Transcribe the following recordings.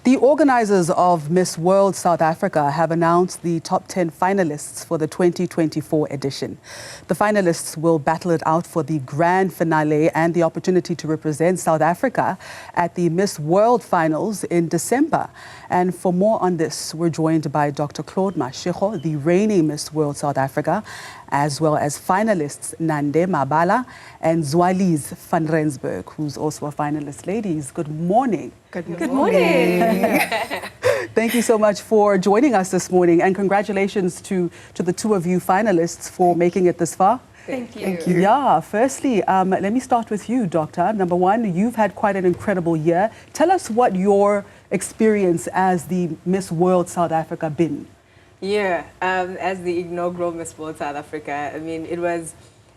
The organizers of Miss World South Africa have announced the top 10 finalists for the 2024 edition. The finalists will battle it out for the grand finale and the opportunity to represent South Africa at the Miss World Finals in December. And for more on this, we're joined by Dr. Claude Mashego, the reigning Miss World South Africa, as well as finalists Nande, Mabala, and Zoalize from Rensburg, who's also a finalist. Ladies, good morning. Good morning. Thank you so much for joining us this morning, and congratulations to the two of you finalists for making it this far. Thank you. Thank you. Yeah, firstly, let me start with you, Doctor. Number one, you've had quite an incredible year. Tell us what your experience as the Miss World South Africa been. Yeah, as the inaugural Miss World South Africa, I mean,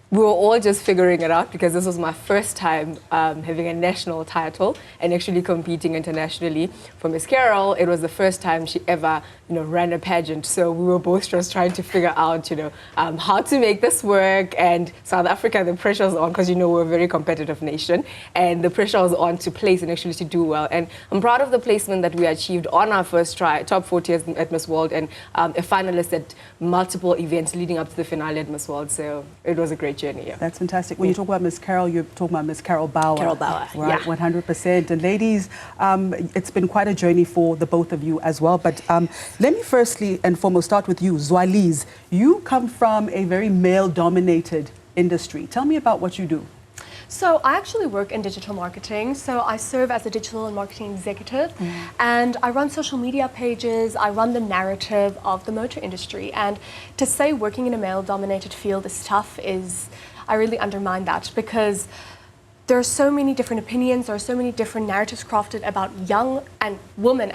we were all just figuring it out because this was my first time having a national title and actually competing internationally. For Miss Carol, it was the first time she ever, ran a pageant. So we were both just trying to figure out, how to make this work. And South Africa, the pressure was on because, we're a very competitive nation. And the pressure was on to place and actually to do well. And I'm proud of the placement that we achieved on our first try, top 40 at Miss World, and a finalist at multiple events leading up to the finale at Miss World. So it was a great journey. Yeah. That's fantastic. When you talk about Miss Carol, you're talking about Miss Carol Bauer. Carol Bauer, right? yeah. 100%. And ladies, it's been quite a journey for the both of you as well. But let me firstly and foremost start with you, Zoalize. You come from a very male-dominated industry. Tell me about what you do. So I actually work in digital marketing. So I serve as a digital and marketing executive, and I run social media pages. I run the narrative of the motor industry. And to say working in a male-dominated field is tough I really undermine that, because there are so many different opinions, there are so many different narratives crafted about young and women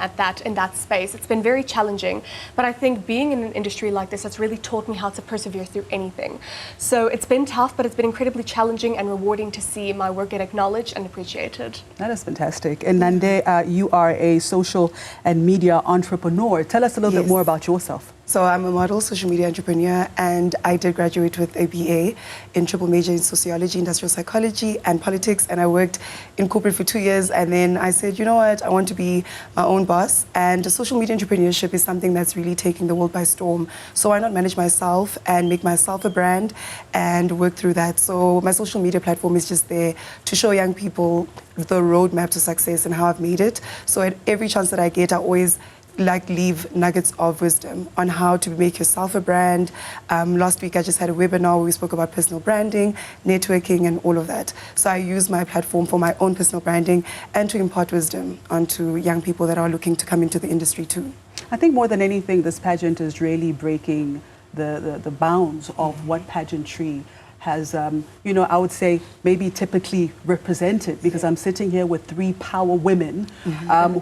in that space. It's been very challenging, but I think being in an industry like this has really taught me how to persevere through anything. So it's been tough, but it's been incredibly challenging and rewarding to see my work get acknowledged and appreciated. That is fantastic. And Nande, you are a social and media entrepreneur. Tell us a little bit more about yourself. So I'm a model, social media entrepreneur, and I did graduate with a BA in triple major in sociology, industrial psychology, and politics. And I worked in corporate for 2 years. And then I said, you know what, I want to be my own boss. And social media entrepreneurship is something that's really taking the world by storm. So why not manage myself and make myself a brand and work through that? So my social media platform is just there to show young people the roadmap to success and how I've made it. So at every chance that I get, I always leave nuggets of wisdom on how to make yourself a brand. Last week I just had a webinar where we spoke about personal branding, networking, and all of that. So I use my platform for my own personal branding and to impart wisdom onto young people that are looking to come into the industry too. I think more than anything, this pageant is really breaking the bounds of what pageantry has, I would say maybe typically represented, because I'm sitting here with 3 power women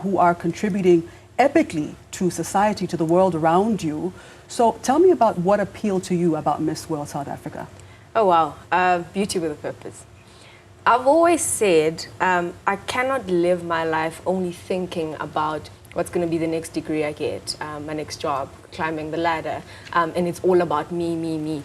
who are contributing epically to society, to the world around you. So tell me about what appealed to you about Miss World South Africa. Oh, wow. Beauty with a purpose. I've always said I cannot live my life only thinking about what's going to be the next degree I get, my next job, climbing the ladder, and it's all about me, me, me.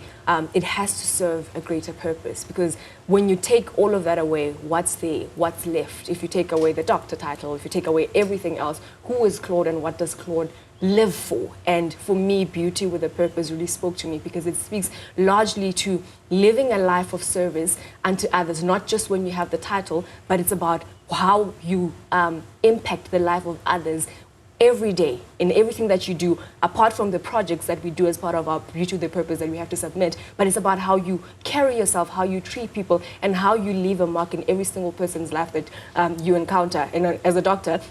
It has to serve a greater purpose, because when you take all of that away, what's there? What's left? If you take away the doctor title, if you take away everything else, who is Claude and what does Claude live for? And for me, beauty with a purpose really spoke to me, because it speaks largely to living a life of service unto others, not just when you have the title, but it's about how you impact the life of others every day in everything that you do, apart from the projects that we do as part of our beauty with a purpose that we have to submit. But it's about how you carry yourself, how you treat people, and how you leave a mark in every single person's life that you encounter. And as a doctor,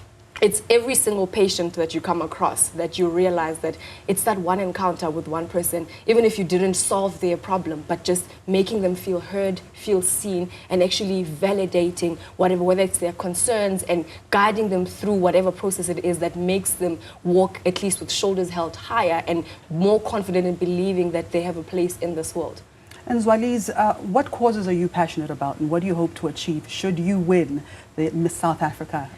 it's every single patient that you come across that you realize that it's that one encounter with one person, even if you didn't solve their problem, but just making them feel heard, feel seen, and actually validating whether it's their concerns and guiding them through whatever process it is that makes them walk at least with shoulders held higher and more confident in believing that they have a place in this world. And Zoalize, what causes are you passionate about, and what do you hope to achieve should you win the Miss South Africa,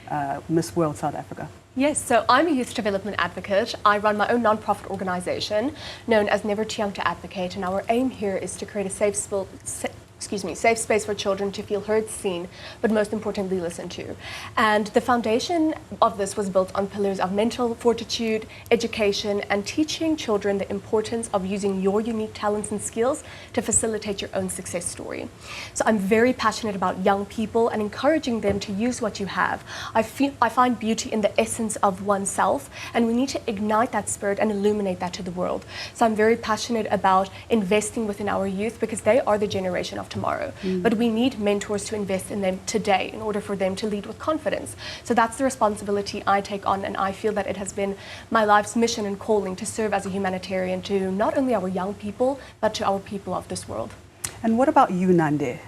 Miss World South Africa? Yes, so I'm a youth development advocate. I run my own non-profit organization known as Never Too Young to Advocate, and our aim here is to create a safe safe space for children to feel heard, seen, but most importantly, listened to. And the foundation of this was built on pillars of mental fortitude, education, and teaching children the importance of using your unique talents and skills to facilitate your own success story. So I'm very passionate about young people and encouraging them to use what you have. I find beauty in the essence of oneself, and we need to ignite that spirit and illuminate that to the world. So I'm very passionate about investing within our youth because they are the generation of tomorrow. But we need mentors to invest in them today in order for them to lead with confidence. So that's the responsibility I take on, and I feel that it has been my life's mission and calling to serve as a humanitarian to not only our young people, but to our people of this world. And what about you, Nande?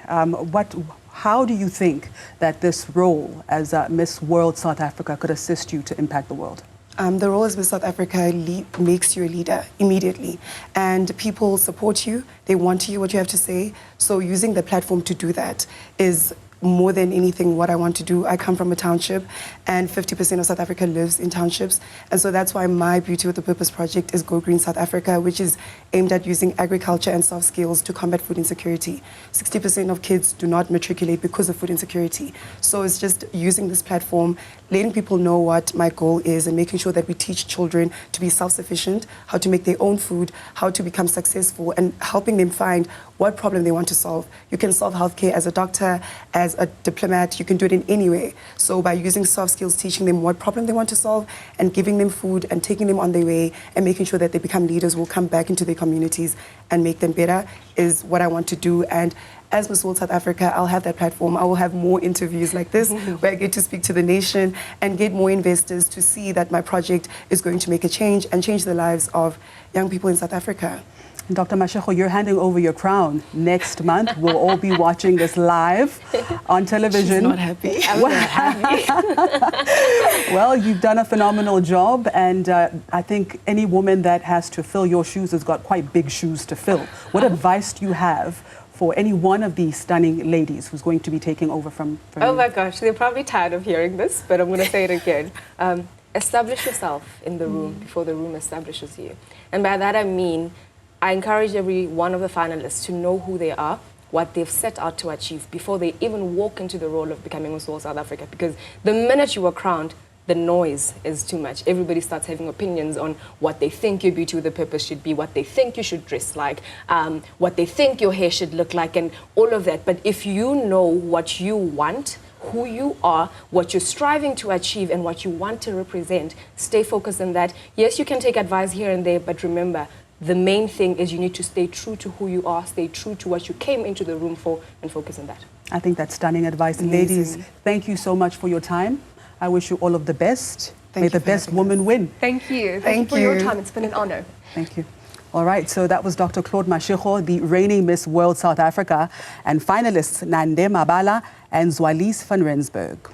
How do you think that this role as Miss World South Africa could assist you to impact the world? The role as Miss South Africa makes you a leader immediately, and people support you. They want to hear what you have to say. So using the platform to do that is more than anything what I want to do. I come from a township, and 50% of South Africa lives in townships. And so that's why my Beauty with a Purpose project is Go Green South Africa, which is aimed at using agriculture and soft skills to combat food insecurity. 60% of kids do not matriculate because of food insecurity. So it's just using this platform, letting people know what my goal is, and making sure that we teach children to be self-sufficient, how to make their own food, how to become successful, and helping them find what problem they want to solve. You can solve healthcare as a doctor, as a diplomat, you can do it in any way. So by using soft skills, teaching them what problem they want to solve, and giving them food and taking them on their way, and making sure that they become leaders who will come back into their communities and make them better is what I want to do. And as Miss World South Africa, I'll have that platform. I will have more interviews like this where I get to speak to the nation and get more investors to see that my project is going to make a change and change the lives of young people in South Africa. Dr. Mashego, you're handing over your crown next month. We'll all be watching this live on television. She's not happy. I'm not happy. Well, you've done a phenomenal job, and I think any woman that has to fill your shoes has got quite big shoes to fill. What advice do you have for any one of these stunning ladies who's going to be taking over from Oh you? my gosh, they're probably tired of hearing this, but I'm going to say it again. Establish yourself in the room before the room establishes you. And by that I mean, I encourage every one of the finalists to know who they are, what they've set out to achieve before they even walk into the role of becoming Miss World South Africa. Because the minute you are crowned, the noise is too much. Everybody starts having opinions on what they think your beauty with a purpose should be, what they think you should dress like, what they think your hair should look like, and all of that. But if you know what you want, who you are, what you're striving to achieve, and what you want to represent, stay focused on that. Yes, you can take advice here and there, but remember, the main thing is you need to stay true to who you are, stay true to what you came into the room for, and focus on that. I think that's stunning advice. Amazing. Ladies, thank you so much for your time. I wish you all of the best. Thank May you the for best having woman us. win. Thank you. Thank you Thank for your you. time. It's been an honor. Thank you. All right, so that was Dr. Claude Mashego, the reigning Miss World South Africa, and finalists Nande, Mabala, and Zoalize van Rensburg.